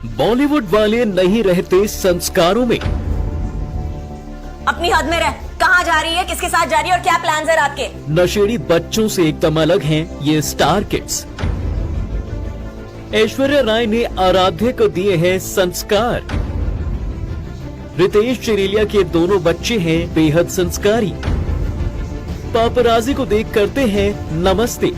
बॉलीवुड वाले नहीं रहते संस्कारों में। अपनी हद में रह। कहाँ जा रही है, किसके साथ जा रही है और क्या प्लान्स है रात के? नशेड़ी बच्चों से एकदम अलग हैं ये स्टार किड्स। ऐश्वर्या राय ने आराध्या को दिए हैं संस्कार। रितेश चिरेलिया के दोनों बच्चे हैं बेहद संस्कारी। पापराजी को देख करते हैं नमस्ते।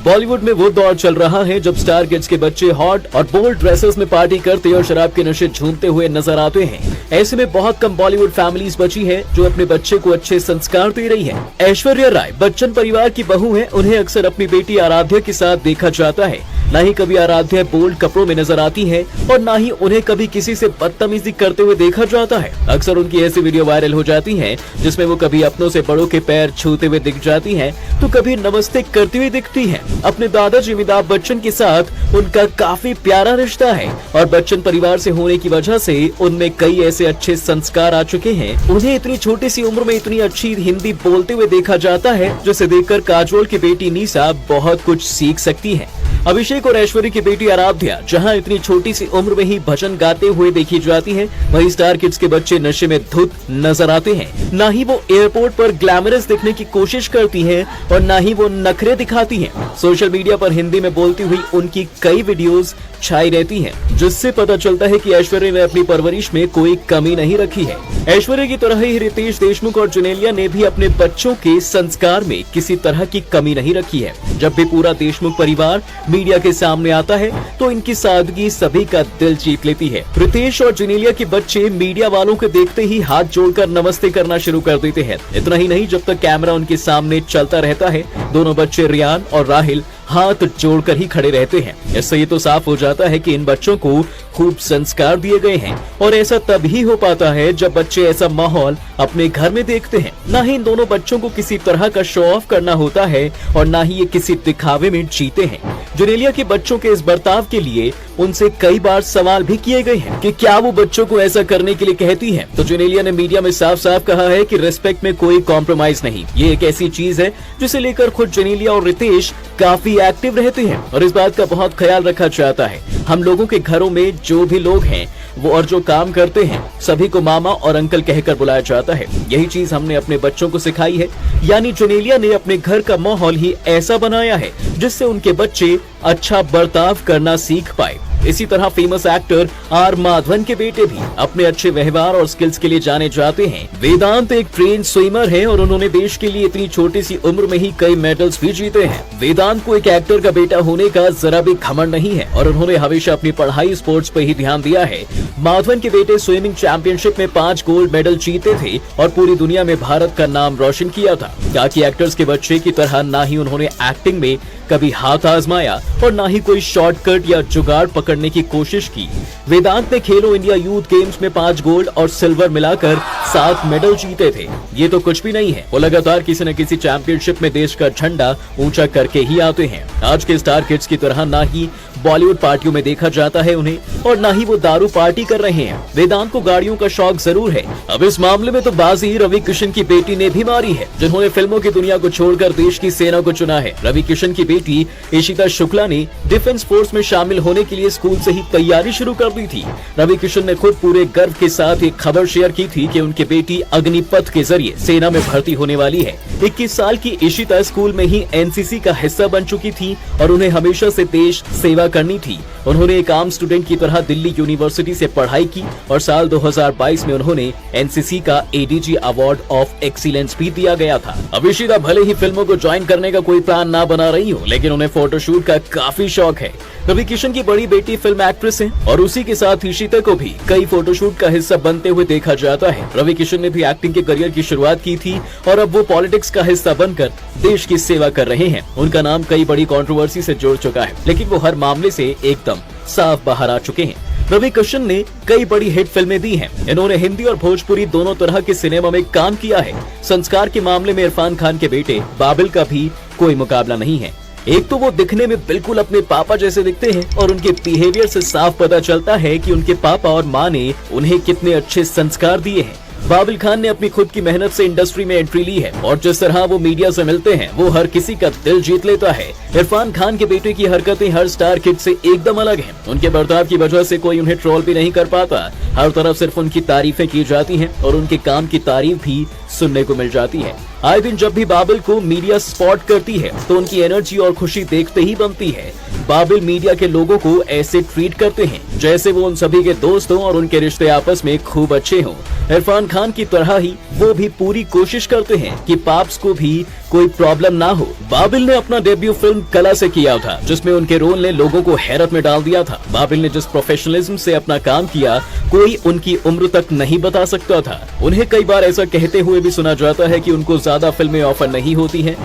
बॉलीवुड में वो दौर चल रहा है जब स्टार किड्स के बच्चे हॉट और बोल्ड ड्रेसेस में पार्टी करते और शराब के नशे झूमते हुए नजर आते हैं। ऐसे में बहुत कम बॉलीवुड फैमिलीज बची हैं जो अपने बच्चे को अच्छे संस्कार दे रही हैं। ऐश्वर्या राय बच्चन परिवार की बहू हैं। उन्हें अक्सर अपनी बेटी आराध्या के साथ देखा जाता है। न ही कभी आराध्या बोल्ड कपड़ों में नजर आती है और न ही उन्हें कभी किसी से बदतमीजी करते हुए देखा जाता है। अक्सर उनकी ऐसी वीडियो वायरल हो जाती हैं जिसमें वो कभी अपनों से बड़ों के पैर छूते हुए दिख जाती हैं तो कभी नमस्ते करती हुई दिखती हैं। अपने दादाजी अमिताभ बच्चन के साथ उनका काफी प्यारा रिश्ता है और बच्चन परिवार से होने की वजह से उनमें कई ऐसे अच्छे संस्कार आ चुके हैं। उन्हें इतनी छोटी सी उम्र में इतनी अच्छी हिंदी बोलते हुए देखा जाता है जिसे देखकर काजोल की बेटी निशा बहुत कुछ सीख सकती है। अभिषेक और ऐश्वर्या की बेटी आराध्या जहां इतनी छोटी सी उम्र में ही भजन गाते हुए देखी जाती हैं, वहीं स्टार किड्स के बच्चे नशे में धुत नजर आते हैं। न ही वो एयरपोर्ट पर ग्लैमरस दिखने की कोशिश करती हैं और न ही वो नखरे दिखाती हैं। सोशल मीडिया पर हिंदी में बोलती हुई उनकी कई वीडियोस छाई रहती हैं, जिससे पता चलता है कि ऐश्वर्या ने अपनी परवरिश में कोई कमी नहीं रखी है। ऐश्वर्या की तरह ही रितेश देशमुख और जेनेलिया ने भी अपने बच्चों के संस्कार में किसी तरह की कमी नहीं रखी है। जब भी पूरा देशमुख परिवार मीडिया के सामने आता है तो इनकी सादगी सभी का दिल जीत लेती है। रितेश और जेनेलिया के बच्चे मीडिया वालों को देखते ही हाथ जोड़कर नमस्ते करना शुरू कर देते हैं। इतना ही नहीं, जब तक कैमरा उनके सामने चलता रहता है दोनों बच्चे रियान और राहिल हाथ जोड़कर ही खड़े रहते हैं। इससे ये तो साफ हो जाता है कि इन बच्चों को खूब संस्कार दिए गए हैं और ऐसा तभी हो पाता है जब बच्चे ऐसा माहौल अपने घर में देखते हैं। न ही इन दोनों बच्चों को किसी तरह का शो ऑफ करना होता है और न ही ये किसी दिखावे में जीते हैं। जेनेलिया के बच्चों के इस बर्ताव के लिए उनसे कई बार सवाल भी किए गए हैं कि क्या वो बच्चों को ऐसा करने के लिए कहती हैं। तो जेनेलिया ने मीडिया में साफ साफ कहा है कि रिस्पेक्ट में कोई कॉम्प्रोमाइज नहीं। ये एक ऐसी चीज है जिसे लेकर खुद जेनेलिया और रितेश काफी एक्टिव रहते हैं और इस बात का बहुत ख्याल रखा जाता है। हम लोगों के घरों में जो भी लोग हैं वो और जो काम करते हैं सभी को मामा और अंकल कहकर बुलाया जाता है। यही चीज हमने अपने बच्चों को सिखाई है। यानी जेनेलिया ने अपने घर का माहौल ही ऐसा बनाया है जिससे उनके बच्चे अच्छा बर्ताव करना सीख पाए। इसी तरह फेमस एक्टर आर माधवन के बेटे भी अपने अच्छे व्यवहार और स्किल्स के लिए जाने जाते हैं। वेदांत एक ट्रेन स्विमर है और उन्होंने देश के लिए इतनी छोटी सी उम्र में ही कई मेडल्स भी जीते हैं। वेदांत को एक एक्टर का बेटा होने का जरा भी घमंड नहीं है और उन्होंने हमेशा अपनी पढ़ाई स्पोर्ट्स पर ही ध्यान दिया है। माधवन के बेटे स्विमिंग चैंपियनशिप में 5 गोल्ड मेडल जीते थे और पूरी दुनिया में भारत का नाम रोशन किया था। ताकि एक्टर्स के बच्चे की तरह ना ही उन्होंने एक्टिंग में कभी हाथ आजमाया और ना ही कोई शॉर्टकट या जुगाड़ पकड़ने की कोशिश की। वेदांत ने खेलो इंडिया यूथ गेम्स में 5 गोल्ड और सिल्वर मिलाकर 7 मेडल जीते थे। ये तो कुछ भी नहीं है, वो लगातार किसी न किसी चैंपियनशिप में देश का झंडा ऊंचा करके ही आते हैं। आज के स्टार किड्स की तरह ना ही बॉलीवुड पार्टियों में देखा जाता है उन्हें और ना ही वो दारू पार्टी कर रहे हैं। वेदांत को गाड़ियों का शौक जरूर है। अब इस मामले में तो बाजी रवि किशन की बेटी ने भी मारी है, जिन्होंने फिल्मों की दुनिया को छोड़कर देश की सेना को चुना है। रवि किशन की बेटी इशिता शुक्ला ने डिफेंस फोर्स में शामिल होने के लिए स्कूल से ही तैयारी शुरू कर दी थी। रवि किशन ने खुद पूरे गर्व के साथ एक खबर शेयर की थी कि उनकी बेटी अग्निपथ के जरिए सेना में भर्ती होने वाली है। 21 साल की इशिता स्कूल में ही एनसीसी का हिस्सा बन चुकी थी और उन्हें हमेशा से देश सेवा करनी थी। उन्होंने एक आम स्टूडेंट की तरह दिल्ली यूनिवर्सिटी से पढ़ाई की और साल 2022 में उन्होंने एनसीसी का एडीजी अवार्ड ऑफ एक्सीलेंस भी दिया गया था। अब इशिता भले ही फिल्मों को ज्वाइन करने का कोई प्लान ना बना रही हो, लेकिन उन्हें फोटोशूट का काफी शौक है। रवि किशन की बड़ी बेटी फिल्म एक्ट्रेस है और उसी के साथ इशिता को भी कई फोटोशूट का हिस्सा बनते हुए देखा जाता है। रवि किशन ने भी एक्टिंग के करियर की शुरुआत की थी और अब वो पॉलिटिक्स का हिस्सा बनकर देश की सेवा कर रहे हैं। उनका नाम कई बड़ी कंट्रोवर्सी से जुड़ चुका है, लेकिन वो हर मामले से एकदम साफ बाहर आ चुके हैं। रवि किशन ने कई बड़ी हिट फिल्में दी हैं। इन्होंने हिंदी और भोजपुरी दोनों तरह के सिनेमा में काम किया है। संस्कार के मामले में इरफान खान के बेटे बाबिल का भी कोई मुकाबला नहीं है। एक तो वो दिखने में बिल्कुल अपने पापा जैसे दिखते हैं और उनके बिहेवियर से साफ पता चलता है कि उनके पापा और माँ ने उन्हें कितने अच्छे संस्कार दिए हैं। बाबिल खान ने अपनी खुद की मेहनत से इंडस्ट्री में एंट्री ली है और जिस तरह वो मीडिया से मिलते हैं वो हर किसी का दिल जीत लेता है। इरफान खान के बेटे की हरकतें हर स्टार किड से एकदम अलग हैं। उनके बर्ताव की वजह से कोई उन्हें ट्रोल भी नहीं कर पाता। हर तरफ सिर्फ उनकी तारीफें की जाती हैं और उनके काम की तारीफ भी सुनने को मिल जाती है। आए दिन जब भी बाबिल को मीडिया स्पॉट करती है तो उनकी एनर्जी और खुशी देखते ही बनती है। बाबिल मीडिया के लोगों को ऐसे ट्रीट करते हैं जैसे वो उन सभी के दोस्त हों और उनके रिश्ते आपस में खूब अच्छे हों। इरफान खान की तरह ही वो भी पूरी कोशिश करते हैं कि पाप्स को भी कोई प्रॉब्लम ना हो। बाबिल ने अपना डेब्यू फिल्म कला से किया था जिसमें उनके रोल ने लोगों को हैरत में डाल दिया था। बाबिल ने जिस प्रोफेशनलिज्म से अपना काम किया कोई उनकी उम्र तक नहीं बता सकता था। उन्हें कई बार ऐसा कहते हुए भी सुना जाता है कि उनको ज्यादा फिल्में ऑफर नहीं होती हैं।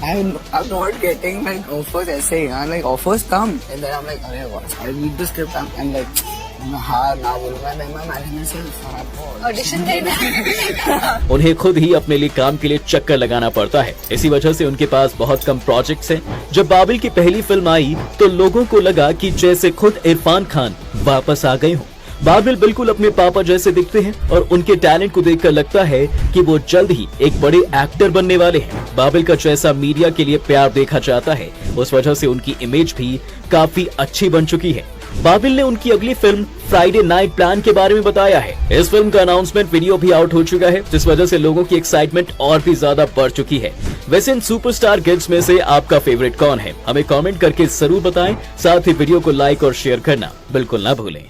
I'm not getting like offers ऐसे ही यार, like offers come and then I'm like अरे what I read the script I'm like हाँ ना बोलूँगा मैं मैनेजमेंट से ऑडिशन देना। उन्हें खुद ही अपने लिए काम के लिए चक्कर लगाना पड़ता है। इसी वजह से उनके पास बहुत कम प्रोजेक्ट्स हैं। जब बाबिल की पहली फिल्म आई तो लोगों को लगा कि जैसे खुद इरफान खान वापस आ गए हों। बाबिल बिल्कुल अपने पापा जैसे दिखते हैं और उनके टैलेंट को देखकर लगता है कि वो जल्द ही एक बड़े एक्टर बनने वाले हैं। बाबिल का जैसा मीडिया के लिए प्यार देखा जाता है उस वजह से उनकी इमेज भी काफी अच्छी बन चुकी है। बाबिल ने उनकी अगली फिल्म फ्राइडे नाइट प्लान के बारे में बताया है। इस फिल्म का अनाउंसमेंट वीडियो भी आउट हो चुका है जिस वजह से लोगों की एक्साइटमेंट और भी ज्यादा बढ़ चुकी है। वैसे इन सुपरस्टार किड्स में से आपका फेवरेट कौन है हमें कमेंट करके जरूर बताएं। साथ ही वीडियो को लाइक और शेयर करना बिल्कुल ना भूलें।